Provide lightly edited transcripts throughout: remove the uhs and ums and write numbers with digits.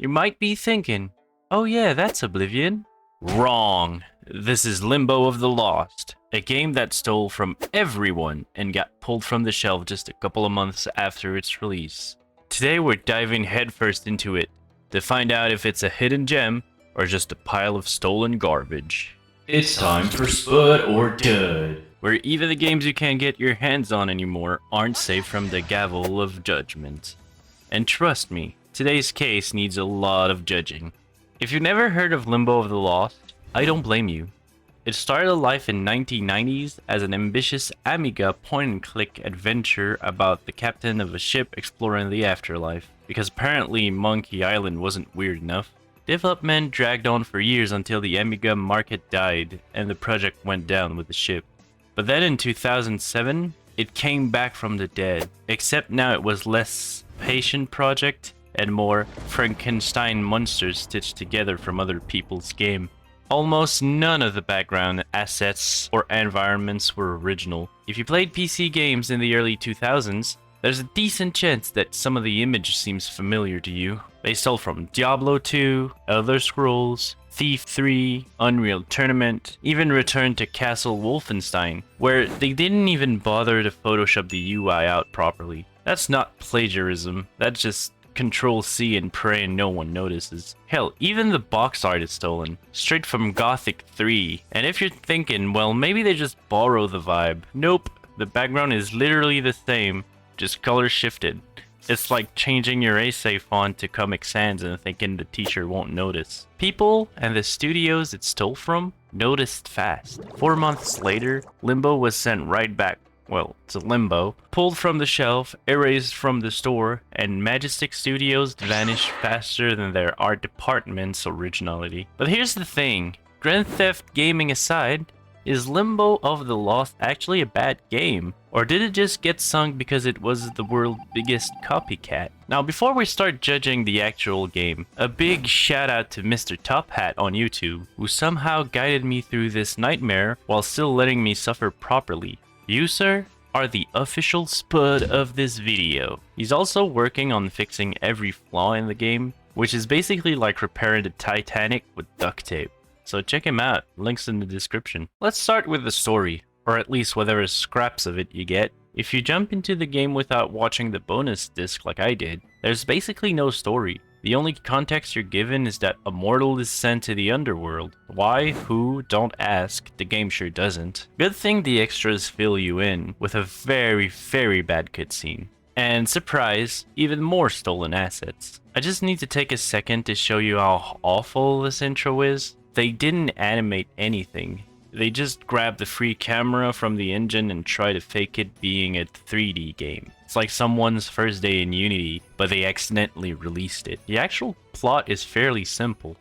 You might be thinking, oh yeah, that's Oblivion. Wrong. This is Limbo of the Lost, a game that stole from everyone and got pulled from the shelf just a couple of months after its release. Today we're diving headfirst into it to find out if it's a hidden gem or just a pile of stolen garbage. It's time for Spud or Dud, where even the games you can't get your hands on anymore aren't safe from the gavel of judgment. And trust me, today's case needs a lot of judging. If you've never heard of Limbo of the Lost, I don't blame you. It started life in 1990s as an ambitious Amiga point-and-click adventure about the captain of a ship exploring the afterlife, because apparently Monkey Island wasn't weird enough. Development dragged on for years until the Amiga market died and the project went down with the ship. But then in 2007, it came back from the dead, except now it was less patient project and more Frankenstein monsters stitched together from other people's game. Almost none of the background assets or environments were original. If you played PC games in the early 2000s, there's a decent chance that some of the image seems familiar to you. They stole from Diablo II, Elder Scrolls, Thief 3, Unreal Tournament, even returned to Castle Wolfenstein, where they didn't even bother to Photoshop the UI out properly. That's not plagiarism, that's just Control-C and pray and no one notices. Hell, even the box art is stolen, straight from Gothic 3. And if you're thinking, well, maybe they just borrow the vibe. Nope, the background is literally the same, just color shifted. It's like changing your essay font to Comic Sans and thinking the teacher won't notice. People and the studios it stole from noticed fast. 4 months later, Limbo was sent right back. Well, to Limbo, pulled from the shelf, erased from the store, and Majestic Studios vanished faster than their art department's originality. But here's the thing, Grand Theft gaming aside, is Limbo of the Lost actually a bad game? Or did it just get sunk because it was the world's biggest copycat? Now before we start judging the actual game, a big shout out to Mr. Top Hat on YouTube, who somehow guided me through this nightmare while still letting me suffer properly. You, sir, are the official Spud of this video. He's also working on fixing every flaw in the game, which is basically like repairing the Titanic with duct tape. So check him out, links in the description. Let's start with the story, or at least whatever scraps of it you get. If you jump into the game without watching the bonus disc like I did, there's basically no story. The only context you're given is that a mortal is sent to the underworld. Why, who, don't ask, the game sure doesn't. Good thing the extras fill you in with a very, very bad cutscene. And surprise, even more stolen assets. I just need to take a second to show you how awful this intro is. They didn't animate anything. They just grabbed the free camera from the engine and tried to fake it being a 3D game. It's like someone's first day in Unity, but they accidentally released it. The actual plot is fairly simple.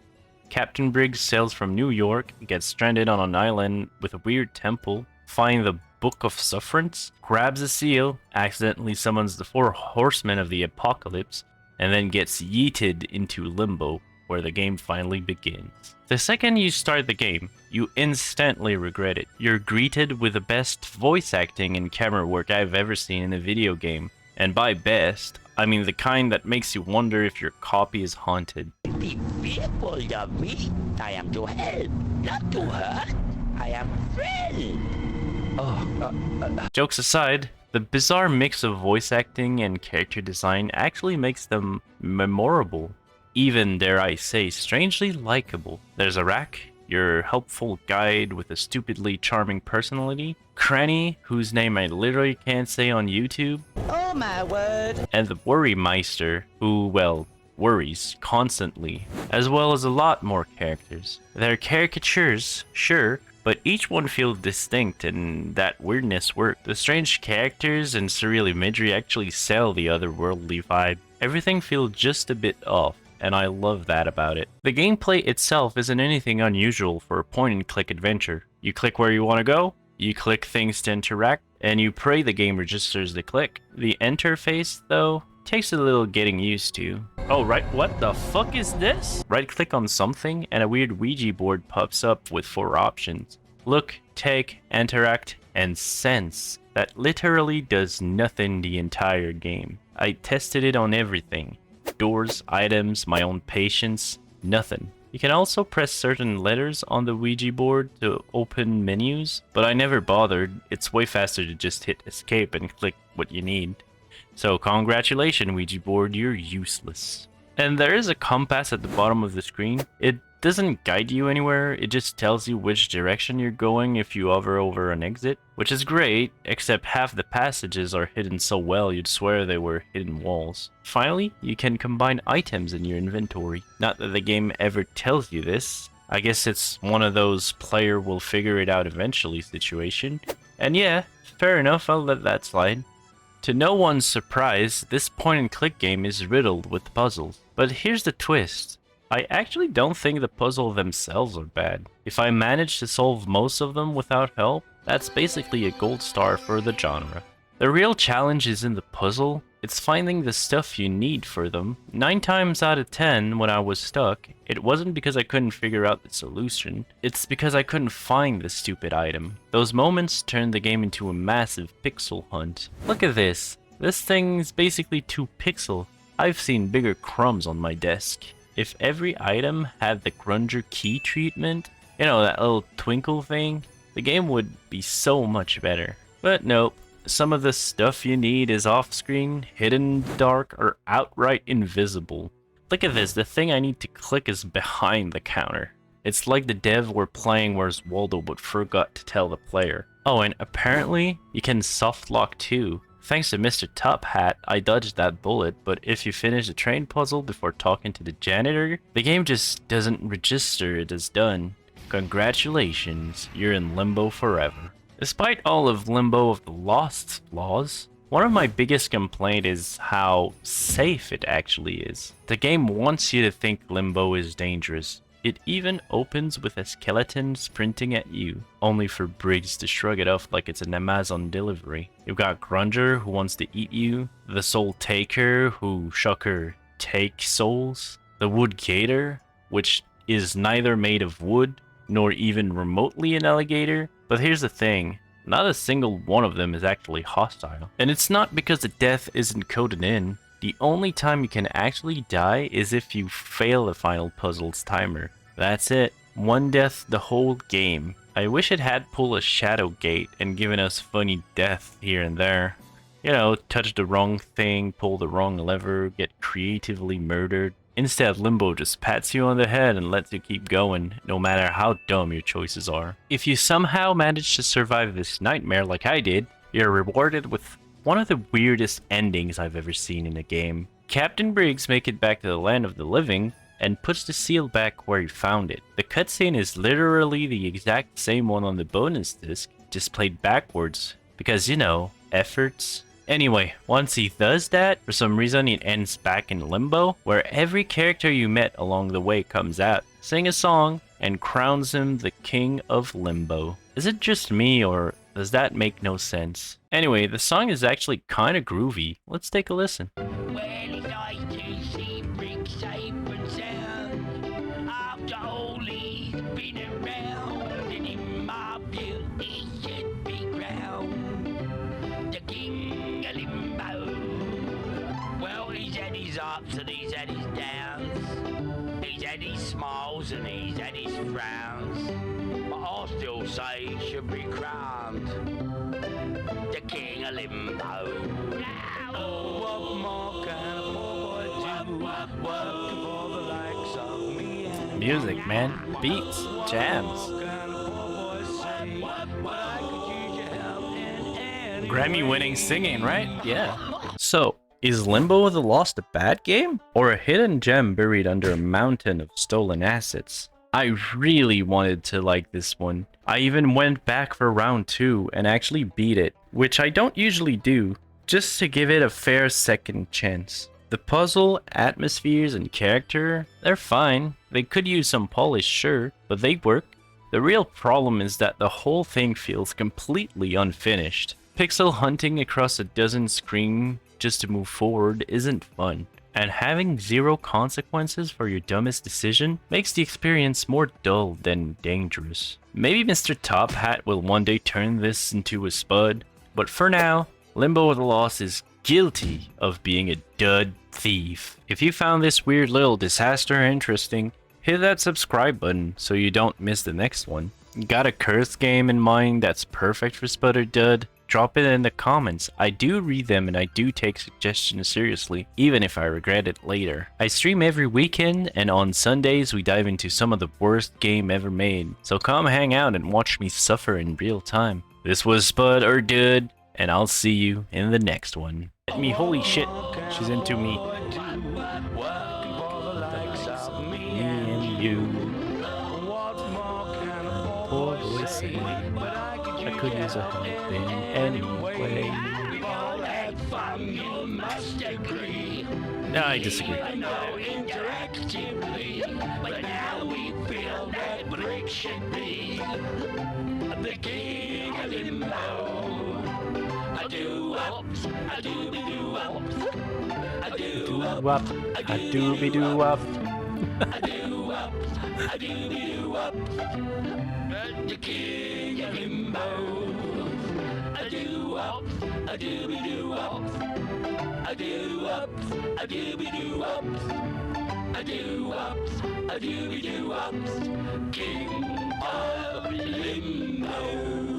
Captain Briggs sails from New York, gets stranded on an island with a weird temple, finds the Book of Sufferance, grabs a seal, accidentally summons the 4 horsemen of the apocalypse, and then gets yeeted into Limbo, where the game finally begins. The second you start the game, you instantly regret it. You're greeted with the best voice acting and camera work I've ever seen in a video game. And by best, I mean the kind that makes you wonder if your copy is haunted. Be fearful of me. I am to help, not to hurt. I am friend. Jokes aside, the bizarre mix of voice acting and character design actually makes them memorable. Even, dare I say, strangely likable. There's Arak, your helpful guide with a stupidly charming personality. Cranny, whose name I literally can't say on YouTube. Oh my word. And the Worry Meister, who, well, worries constantly. As well as a lot more characters. They're caricatures, sure, but each one feels distinct and that weirdness works. The strange characters and surreal imagery actually sell the otherworldly vibe. Everything feels just a bit off, and I love that about it. The gameplay itself isn't anything unusual for a point-and-click adventure. You click where you want to go, you click things to interact, and you pray the game registers the click. The interface, though, takes a little getting used to. Oh right, what the fuck is this? Right-click on something, and a weird Ouija board pops up with 4 options. Look, take, interact, and sense. That literally does nothing the entire game. I tested it on everything. doors, items, my own patience, nothing. You can also press certain letters on the Ouija board to open menus, but I never bothered. It's way faster to just hit escape and click what you need. So congratulations, Ouija board, you're useless. And there is a compass at the bottom of the screen. It doesn't guide you anywhere, it just tells you which direction you're going if you hover over an exit, which is great, except half the passages are hidden so well you'd swear they were hidden walls. Finally, you can combine items in your inventory. Not that the game ever tells you this. I guess it's one of those player will figure it out eventually situation. And yeah, fair enough, I'll let that slide. To no one's surprise, this point-and-click game is riddled with puzzles. But here's the twist. I actually don't think the puzzles themselves are bad. If I manage to solve most of them without help, that's basically a gold star for the genre. The real challenge isn't the puzzle, it's finding the stuff you need for them. 9 times out of 10 when I was stuck, it wasn't because I couldn't figure out the solution, it's because I couldn't find the stupid item. Those moments turned the game into a massive pixel hunt. Look at this. This thing's basically 2 pixels. I've seen bigger crumbs on my desk. If every item had the Grunger key treatment, you know, that little twinkle thing, the game would be so much better. But nope, some of the stuff you need is off-screen, hidden in the dark, or outright invisible. Look at this, the thing I need to click is behind the counter. It's like the dev were playing Where's Waldo but forgot to tell the player. Oh, and apparently, you can soft lock too. Thanks to Mr. Top Hat, I dodged that bullet, but if you finish the train puzzle before talking to the janitor, the game just doesn't register it as done. Congratulations, you're in limbo forever. Despite all of Limbo of the Lost's flaws, one of my biggest complaints is how safe it actually is. The game wants you to think Limbo is dangerous. It even opens with a skeleton sprinting at you, only for Briggs to shrug it off like it's an Amazon delivery. You've got Grunger who wants to eat you, the Soul Taker who, shocker, takes souls, the Wood Gator, which is neither made of wood nor even remotely an alligator. But here's the thing, not a single one of them is actually hostile. And it's not because the death isn't coded in. The only time you can actually die is if you fail the final puzzle's timer. That's it. One death the whole game. I wish it had pulled a shadow gate and given us funny death here and there. You know, touch the wrong thing, pull the wrong lever, get creatively murdered. Instead, Limbo just pats you on the head and lets you keep going, no matter how dumb your choices are. If you somehow manage to survive this nightmare like I did, you're rewarded with one of the weirdest endings I've ever seen in a game. Captain Briggs makes it back to the land of the living and puts the seal back where he found it. The cutscene is literally the exact same one on the bonus disc, just played backwards, because you know, efforts. Anyway, once he does that, for some reason it ends back in Limbo, where every character you met along the way comes out, sing a song, and crowns him the king of Limbo. Is it just me, or does that make no sense? Anyway, the song is actually kinda groovy. Let's take a listen. Well, it's nice to see Briggs safe and sound. After all he's been around, and in my view he should be crowned the king of Limbo. Well, he's had his ups and he's had his downs. He's had his smiles and he's had his frowns. But I still say he should be crowned the king of Limbo. Oh, what more can a poor boy do? Working for the likes of me and Music, man. Beats, jams. Grammy-winning singing, right? Yeah. So, is Limbo the Lost a bad game? Or a hidden gem buried under a mountain of stolen assets? I really wanted to like this one. I even went back for round 2 and actually beat it, which I don't usually do, just to give it a fair second chance. The puzzle, atmospheres, and character, they're fine. They could use some polish, sure, but they work. The real problem is that the whole thing feels completely unfinished. Pixel hunting across a dozen screens just to move forward isn't fun. And having zero consequences for your dumbest decision makes the experience more dull than dangerous. Maybe Mr. Top Hat will one day turn this into a Spud, but for now, Limbo of the Lost is guilty of being a dud thief. If you found this weird little disaster interesting, hit that subscribe button so you don't miss the next one. Got a cursed game in mind that's perfect for Spud or Dud? Drop it in the comments. I do read them and I do take suggestions seriously, even if I regret it later. I stream every weekend, and on Sundays we dive into some of the worst game ever made. So come hang out and watch me suffer in real time. This was Spud or Dud, and I'll see you in the next one. Holy shit, she's into me. Me and you. Poor boy silly. I could use a helping anyway. No, I disagree. I know interactively, but now we feel that Brick should be the king of Limbo. I do ups, I do be do ups, I do Up, I do be do up. I do ups, I do be do ups, the king of Limbo. I do ups, I do be do ups, I do ups, I do be do ups, I do ups, I do be do ups, king of Limbo.